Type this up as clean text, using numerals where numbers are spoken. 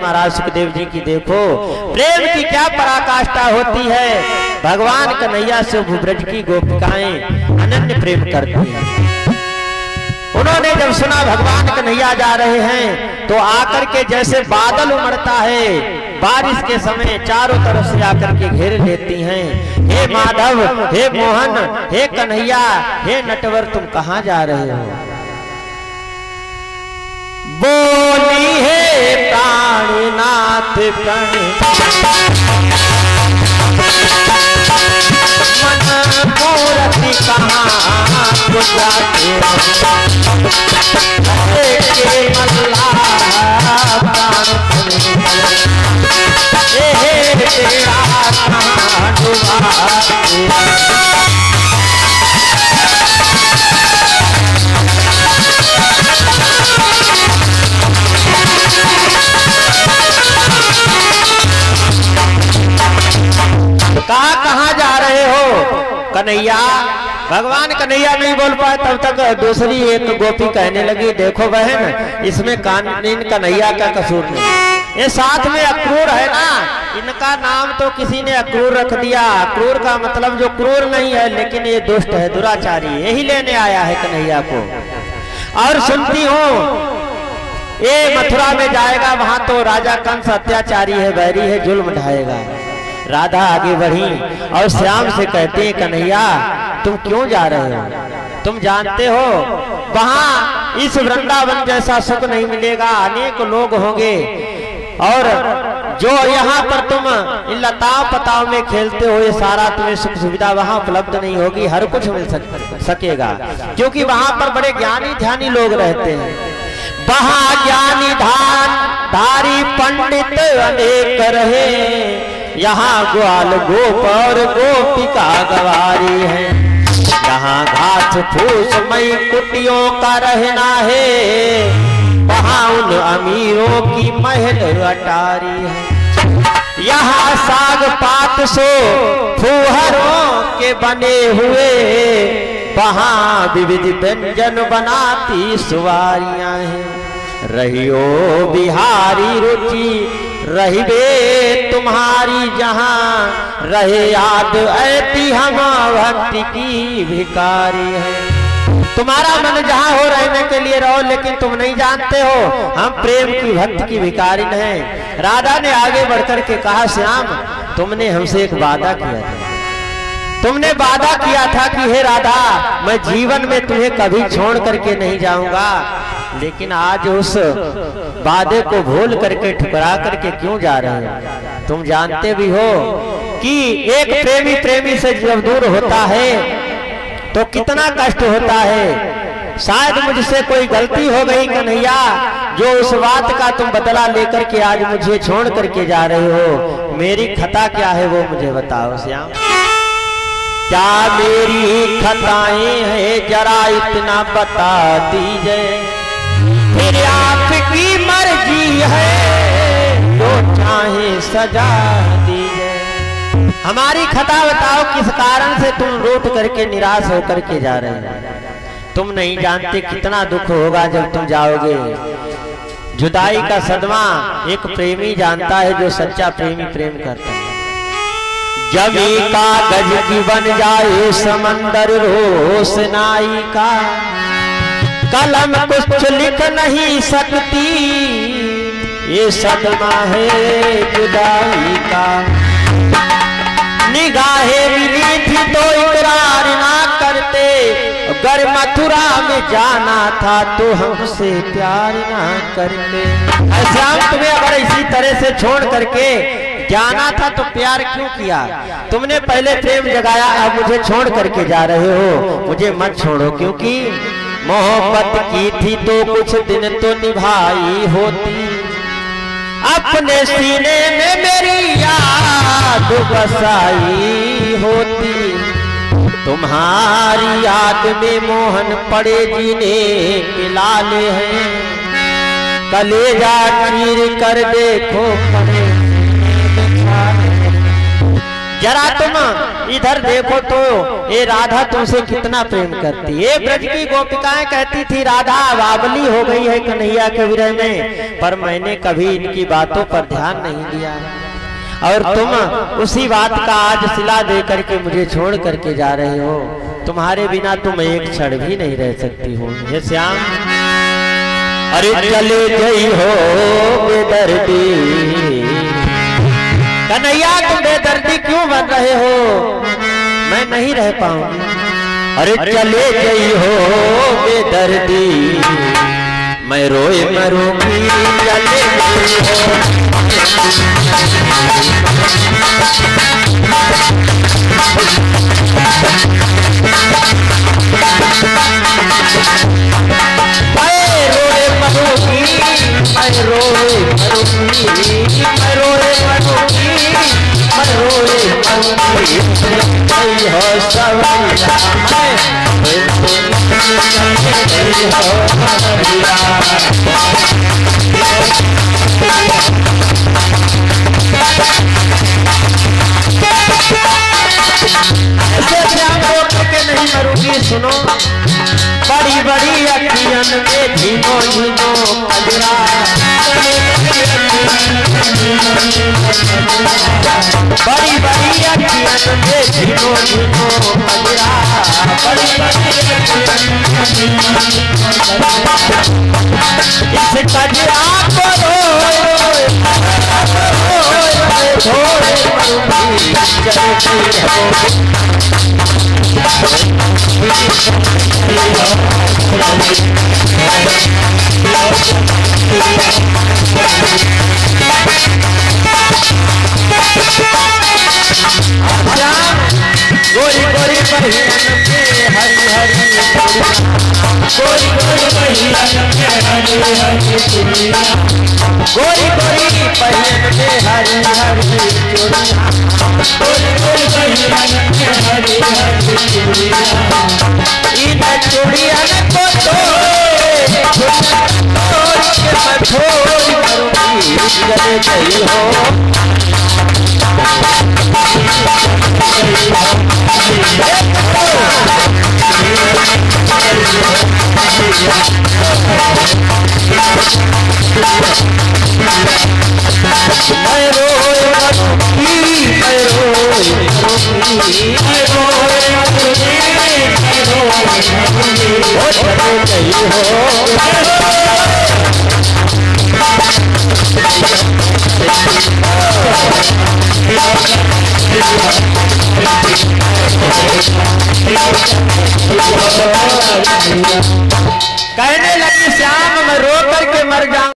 महाराज सुखदेव जी की देखो प्रेम की क्या पराकाष्ठा होती है। भगवान कन्हैया से ब्रज की गोपिकाएं अनन्य प्रेम करती हैं। उन्होंने जब सुना भगवान कन्हैया जा रहे हैं तो आकर के जैसे बादल उमड़ता है बारिश के समय चारों तरफ से आकर के घेर लेती हैं। हे माधव, हे मोहन, हे कन्हैया, हे नटवर, तुम कहाँ जा रहे हो? बोली हे प्राणनाथ प्रण मन मूर्ति कहाँ को जाते के मल्ला प्राण हे तेरा कहाँ डुबाते। कहाँ जा रहे हो कन्हैया? भगवान कन्हैया नहीं बोल पाए तब तक दूसरी एक गोपी कहने लगी, देखो बहन, इसमें कानून कन्हैया का कसूर नहीं, ये साथ में अक्रूर है ना, इनका नाम तो किसी ने अक्रूर रख दिया। अक्रूर का मतलब जो क्रूर नहीं है लेकिन ये दुष्ट है, दुराचारी, यही लेने आया है कन्हैया को। और सुनती हूँ ये मथुरा में जाएगा, वहां तो राजा कंस अत्याचारी है, बैरी है, जुल्म ढाएगा। राधा आगे बढ़ी और श्याम से कहते हैं, कन्हैया तुम क्यों जा रहे हो? तुम जानते हो वहां इस वृंदावन जैसा सुख नहीं मिलेगा, अनेक लोग होंगे और जो यहाँ पर तुम इन लताओं पताओं में खेलते हो ये सारा तुम्हें सुख सुविधा वहां उपलब्ध नहीं होगी, हर कुछ मिल सकेगा क्योंकि वहां पर बड़े ज्ञानी ध्यानी लोग रहते हैं। वहां ज्ञानी धारी पंडित अनेक रहे, यहाँ ग्वाल गोप और गोपिका गवारी है, यहाँ घास फूस मई कुटियों का रहना है, वहाँ उन अमीरों की महल अटारी है। यहाँ साग पात सो फूहरों के बने हुए, वहाँ विविध व्यंजन बनाती सुवारियां हैं। रहियो बिहारी रुचि रहिबे तुम्हारी, जहाँ रहे याद ऐती हम भक्ति की भिकारी है। तुम्हारा मन जहाँ हो रहने के लिए रहो, लेकिन तुम नहीं जानते हो हम प्रेम की भक्ति की भिकारी हैं। राधा ने आगे बढ़कर के कहा, श्याम तुमने हमसे एक वादा किया था, तुमने वादा किया था कि हे राधा मैं जीवन में तुम्हें कभी छोड़ करके नहीं जाऊंगा, लेकिन आज उस वादे को भूल करके ठुकरा करके क्यों जा रहे हो? तुम जानते भी हो कि एक प्रेमी प्रेमी से जब दूर होता है तो कितना कष्ट होता है। शायद मुझसे कोई गलती हो गई कन्हैया, जो उस बात का तुम बदला लेकर के आज मुझे छोड़ करके जा रहे हो, मेरी खता क्या है वो मुझे बताओ श्याम। क्या मेरी खताएं हैं जरा इतना बता दीजिए, फिर आपकी मर्जी है जो चाहे सजा दीजिए। हमारी खता बताओ, किस कारण से तुम रूठ करके निराश होकर के जा रहे हो? तुम नहीं जानते कितना दुख होगा जब तुम जाओगे। जुदाई का सदमा एक प्रेमी जानता है, जो सच्चा प्रेमी प्रेम करता है। जमी कागज की बन जाए समंदर रोशनाई का, कलम कुछ लिख नहीं सकती, ये सदमा है जुदाई का। निगाहें मिली थी तो इकरार ना करते, अगर मथुरा में जाना था तो हमसे प्यार ना करते। ऐसा तुम्हें अगर इसी तरह से छोड़ करके जाना था तो प्यार क्यों किया? तुमने पहले प्रेम जगाया, अब मुझे छोड़ करके जा रहे हो, मुझे मत छोड़ो, क्योंकि मोहब्बत की थी तो कुछ दिन तो निभाई होती, अपने सीने में मेरी याद बसाई होती। तुम्हारी याद में मोहन पड़े जीने के लाले हैं, कलेजा चीर कर देखो पड़े जरा तुम इधर देखो तो ये राधा तुमसे कितना प्रेम करती है। ब्रज की गोपिकाएं कहती थी राधा बावली हो गई है कन्हैया के विरह में, पर मैंने कभी इनकी बातों पर ध्यान नहीं दिया और तुम उसी बात का आज सिला दे करके मुझे छोड़ करके जा रहे हो। तुम्हारे बिना तुम एक क्षण भी नहीं रह सकती हो। हे श्याम, अरे चले गई हो बेदर्दी, कन्हैया तुम बेदर्दी क्यों बन रहे हो, मैं नहीं रह पाऊंगी। अरे चले गई हो बेदर्दी, मैं रोए मरूंगी। चले गई हो सुनो, बड़ी बड़ी अखियन में झीनो झीनो कजरा, बड़ी बड़ी अखियन में झीनो झीनो कजरा, बड़ी इस कजरा को गोरी गोरी पहियन में हरी हरी, गोरी गोरी पहियन में हरी हरी चूड़ियां, गोरी गोरी पहियन में हरी हरी चूड़ियां, गोरी गोरी पहियन में हरी हरी चूड़ियां, इन चूड़ियन को तोड़ के मैं छोड़ करूंगी। चले गई हो मैं रोए मरूंगी, मैं रोए मरूंगी, मैं रोए मरूंगी, मैं रोए मरूंगी। ओ चले गई हो कहने लगी श्याम मैं रो करके मर जाऊं।